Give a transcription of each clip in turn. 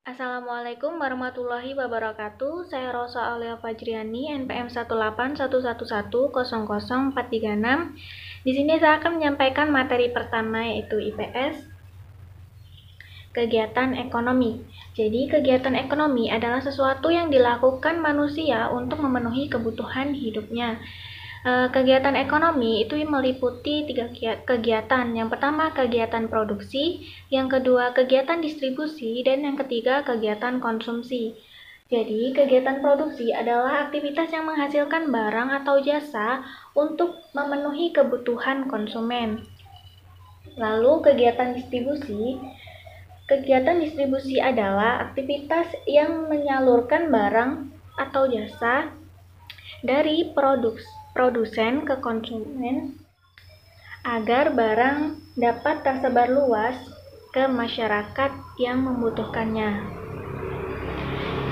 Assalamualaikum warahmatullahi wabarakatuh. Saya Rosa Aulia Fajriani, NPM 18111000436. Di sini saya akan menyampaikan materi pertama yaitu IPS, kegiatan ekonomi. Jadi, kegiatan ekonomi adalah sesuatu yang dilakukan manusia untuk memenuhi kebutuhan hidupnya. Kegiatan ekonomi itu meliputi 3 kegiatan. Yang pertama, kegiatan produksi, yang kedua, kegiatan distribusi, dan yang ketiga, kegiatan konsumsi. Jadi, kegiatan produksi adalah aktivitas yang menghasilkan barang atau jasa untuk memenuhi kebutuhan konsumen. Lalu, kegiatan distribusi adalah aktivitas yang menyalurkan barang atau jasa dari produsen ke konsumen agar barang dapat tersebar luas ke masyarakat yang membutuhkannya.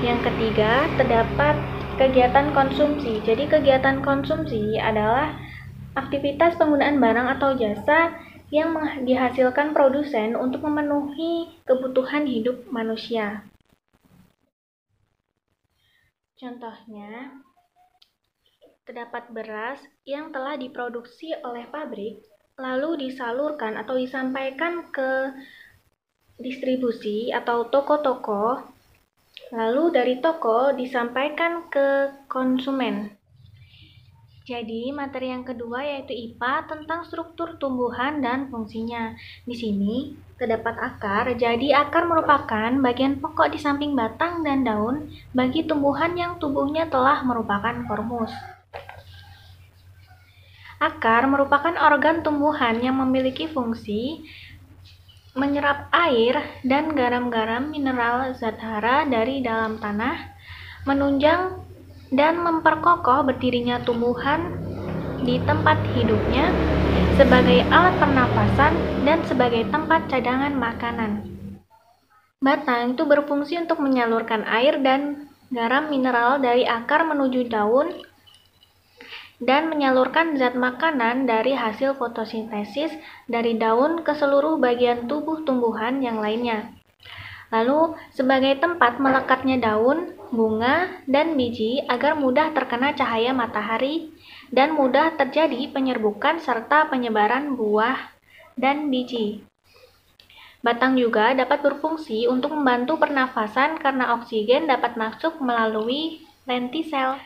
Yang ketiga, terdapat kegiatan konsumsi. Jadi, kegiatan konsumsi adalah aktivitas penggunaan barang atau jasa yang dihasilkan produsen untuk memenuhi kebutuhan hidup manusia. Contohnya, terdapat beras yang telah diproduksi oleh pabrik, lalu disalurkan atau disampaikan ke distribusi atau toko-toko, lalu dari toko disampaikan ke konsumen. Jadi, materi yang kedua yaitu IPA tentang struktur tumbuhan dan fungsinya. Di sini terdapat akar. Jadi, akar merupakan bagian pokok di samping batang dan daun bagi tumbuhan yang tubuhnya telah merupakan kormus. Akar merupakan organ tumbuhan yang memiliki fungsi menyerap air dan garam-garam mineral zat hara dari dalam tanah, menunjang dan memperkokoh berdirinya tumbuhan di tempat hidupnya sebagai alat pernapasan dan sebagai tempat cadangan makanan. Batang itu berfungsi untuk menyalurkan air dan garam mineral dari akar menuju daun dan menyalurkan zat makanan dari hasil fotosintesis dari daun ke seluruh bagian tubuh tumbuhan yang lainnya. Lalu, sebagai tempat melekatnya daun, bunga, dan biji agar mudah terkena cahaya matahari dan mudah terjadi penyerbukan serta penyebaran buah dan biji. Batang juga dapat berfungsi untuk membantu pernafasan karena oksigen dapat masuk melalui lentisel.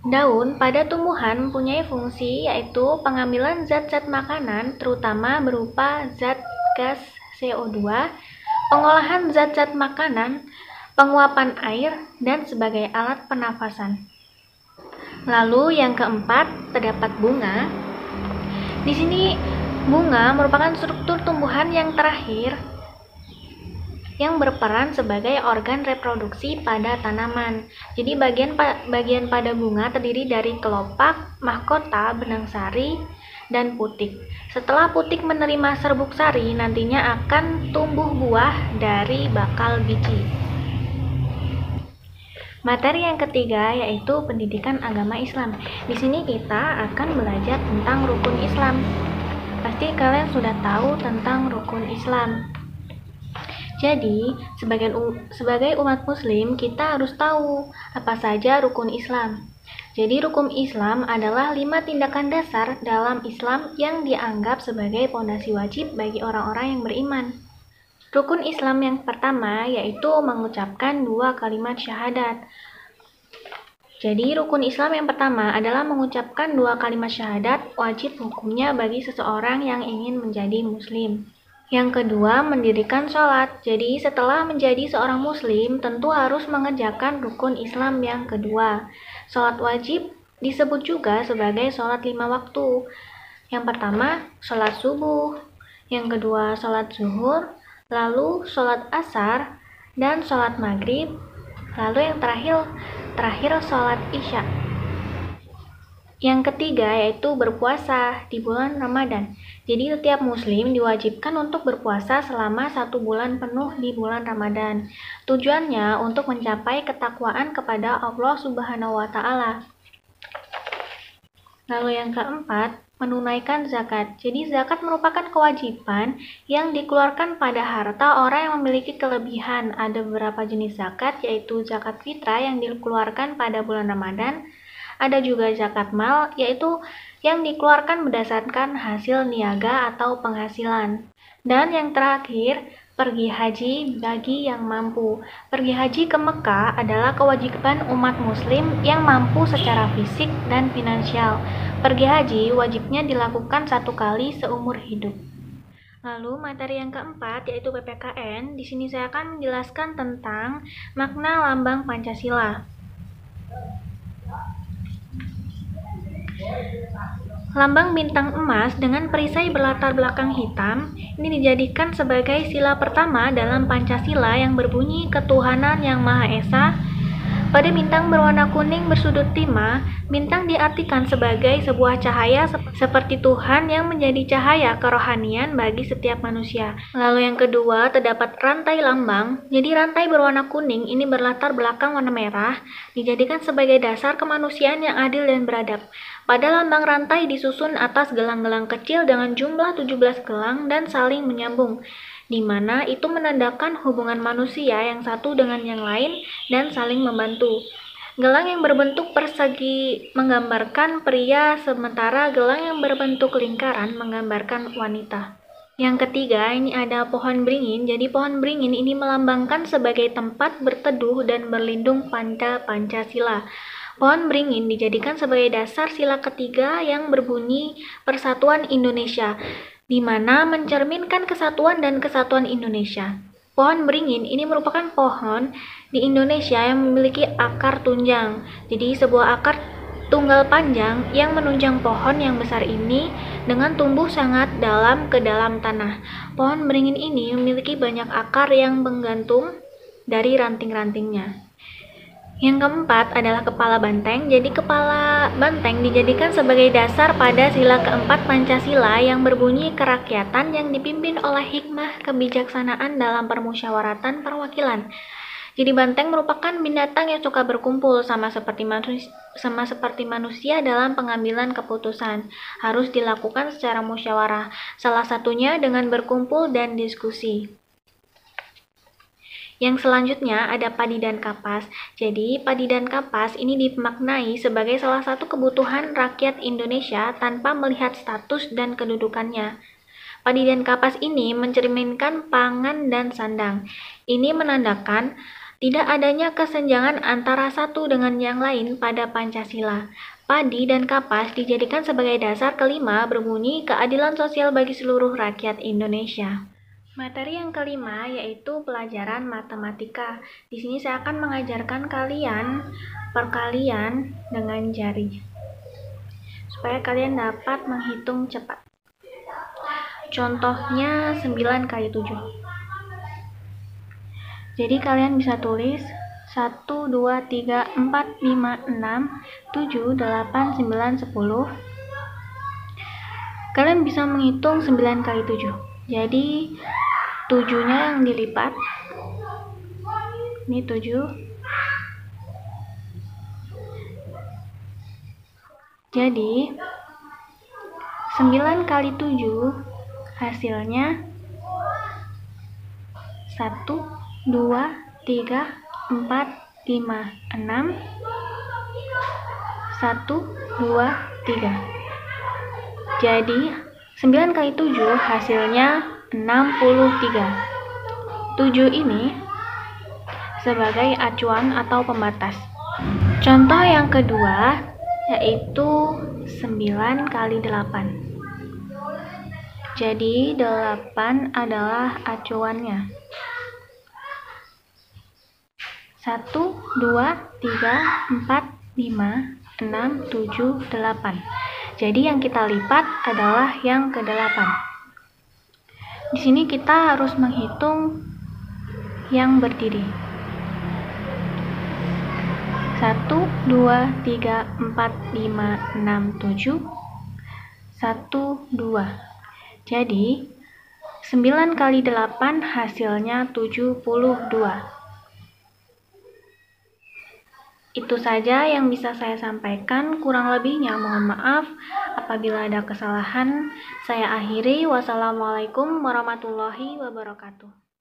Daun pada tumbuhan mempunyai fungsi yaitu pengambilan zat-zat makanan terutama berupa zat gas CO2, pengolahan zat-zat makanan, penguapan air, dan sebagai alat pernafasan. Lalu yang keempat, terdapat bunga. Di sini bunga merupakan struktur tumbuhan yang terakhir yang berperan sebagai organ reproduksi pada tanaman. Jadi bagian pada bunga terdiri dari kelopak, mahkota, benang sari, dan putik. Setelah putik menerima serbuk sari, nantinya akan tumbuh buah dari bakal biji. Materi yang ketiga yaitu pendidikan agama Islam. Di sini kita akan belajar tentang rukun Islam. Pasti kalian sudah tahu tentang rukun Islam. Jadi, sebagai umat muslim, kita harus tahu apa saja rukun Islam. Jadi, rukun Islam adalah 5 tindakan dasar dalam Islam yang dianggap sebagai pondasi wajib bagi orang-orang yang beriman. Rukun Islam yang pertama yaitu mengucapkan 2 kalimat syahadat. Jadi, rukun Islam yang pertama adalah mengucapkan 2 kalimat syahadat wajib hukumnya bagi seseorang yang ingin menjadi muslim. Yang kedua, mendirikan sholat. Jadi, setelah menjadi seorang muslim, tentu harus mengerjakan rukun Islam yang kedua. Sholat wajib disebut juga sebagai sholat 5 waktu. Yang pertama, sholat subuh. Yang kedua, sholat zuhur. Lalu, sholat asar dan sholat maghrib. Lalu yang terakhir sholat isya. Yang ketiga yaitu berpuasa di bulan Ramadan. Jadi setiap muslim diwajibkan untuk berpuasa selama 1 bulan penuh di bulan Ramadan. Tujuannya untuk mencapai ketakwaan kepada Allah Subhanahu wa Ta'ala. Lalu yang keempat, menunaikan zakat. Jadi zakat merupakan kewajiban yang dikeluarkan pada harta orang yang memiliki kelebihan. Ada beberapa jenis zakat, yaitu zakat fitrah yang dikeluarkan pada bulan Ramadan. Ada juga zakat mal, yaitu yang dikeluarkan berdasarkan hasil niaga atau penghasilan. Dan yang terakhir, pergi haji bagi yang mampu. Pergi haji ke Mekah adalah kewajiban umat muslim yang mampu secara fisik dan finansial. Pergi haji wajibnya dilakukan 1 kali seumur hidup. Lalu materi yang keempat yaitu PPKN. Di sini saya akan menjelaskan tentang makna lambang Pancasila. Lambang bintang emas dengan perisai berlatar belakang hitam ini dijadikan sebagai sila pertama dalam Pancasila yang berbunyi Ketuhanan Yang Maha Esa. Pada bintang berwarna kuning bersudut 5, bintang diartikan sebagai sebuah cahaya seperti Tuhan yang menjadi cahaya kerohanian bagi setiap manusia. Lalu yang kedua, terdapat rantai lambang. Jadi rantai berwarna kuning ini berlatar belakang warna merah, dijadikan sebagai dasar kemanusiaan yang adil dan beradab. Pada lambang rantai disusun atas gelang-gelang kecil dengan jumlah 17 gelang dan saling menyambung, di mana itu menandakan hubungan manusia yang satu dengan yang lain dan saling membantu. Gelang yang berbentuk persegi menggambarkan pria, sementara gelang yang berbentuk lingkaran menggambarkan wanita. Yang ketiga, ini ada pohon beringin. Jadi pohon beringin ini melambangkan sebagai tempat berteduh dan berlindung pada Pancasila. Pohon beringin dijadikan sebagai dasar sila ketiga yang berbunyi Persatuan Indonesia, di mana mencerminkan kesatuan dan kesatuan Indonesia. Pohon beringin ini merupakan pohon di Indonesia yang memiliki akar tunjang. Jadi sebuah akar tunggal panjang yang menunjang pohon yang besar ini dengan tumbuh sangat dalam ke dalam tanah. Pohon beringin ini memiliki banyak akar yang menggantung dari ranting-rantingnya. Yang keempat adalah kepala banteng. Jadi kepala banteng dijadikan sebagai dasar pada sila keempat Pancasila yang berbunyi kerakyatan yang dipimpin oleh hikmah kebijaksanaan dalam permusyawaratan perwakilan. Jadi banteng merupakan binatang yang suka berkumpul sama seperti manusia dalam pengambilan keputusan. Harus dilakukan secara musyawarah. Salah satunya dengan berkumpul dan diskusi. Yang selanjutnya ada padi dan kapas. Jadi padi dan kapas ini dimaknai sebagai salah satu kebutuhan rakyat Indonesia tanpa melihat status dan kedudukannya. Padi dan kapas ini mencerminkan pangan dan sandang. Ini menandakan tidak adanya kesenjangan antara satu dengan yang lain pada Pancasila. Padi dan kapas dijadikan sebagai dasar kelima berbunyi keadilan sosial bagi seluruh rakyat Indonesia. Materi yang kelima yaitu pelajaran matematika. Di sini saya akan mengajarkan kalian perkalian dengan jari, supaya kalian dapat menghitung cepat. Contohnya 9 kali 7. Jadi kalian bisa tulis 1, 2, 3, 4, 5, 6, 7, 8, 9, 10. Kalian bisa menghitung 9 kali 7. Jadi 7-nya yang dilipat. Ini 7. Jadi 9 kali 7 hasilnya 1, 2, 3, 4, 5, 6, 1, 2, 3. Jadi 9 kali 7 hasilnya 63. 7 ini sebagai acuan atau pembatas. Contoh yang kedua yaitu 9 kali 8. Jadi 8 adalah acuannya. 1, 2, 3, 4, 5, 6, 7, 8. Jadi yang kita lipat adalah yang ke-8. Di sini kita harus menghitung yang berdiri. 1, 2, 3, 4, 5, 6, 7. 1, 2. Jadi 9 kali 8 hasilnya 72. Itu saja yang bisa saya sampaikan, kurang lebihnya mohon maaf apabila ada kesalahan. Saya akhiri, wassalamualaikum warahmatullahi wabarakatuh.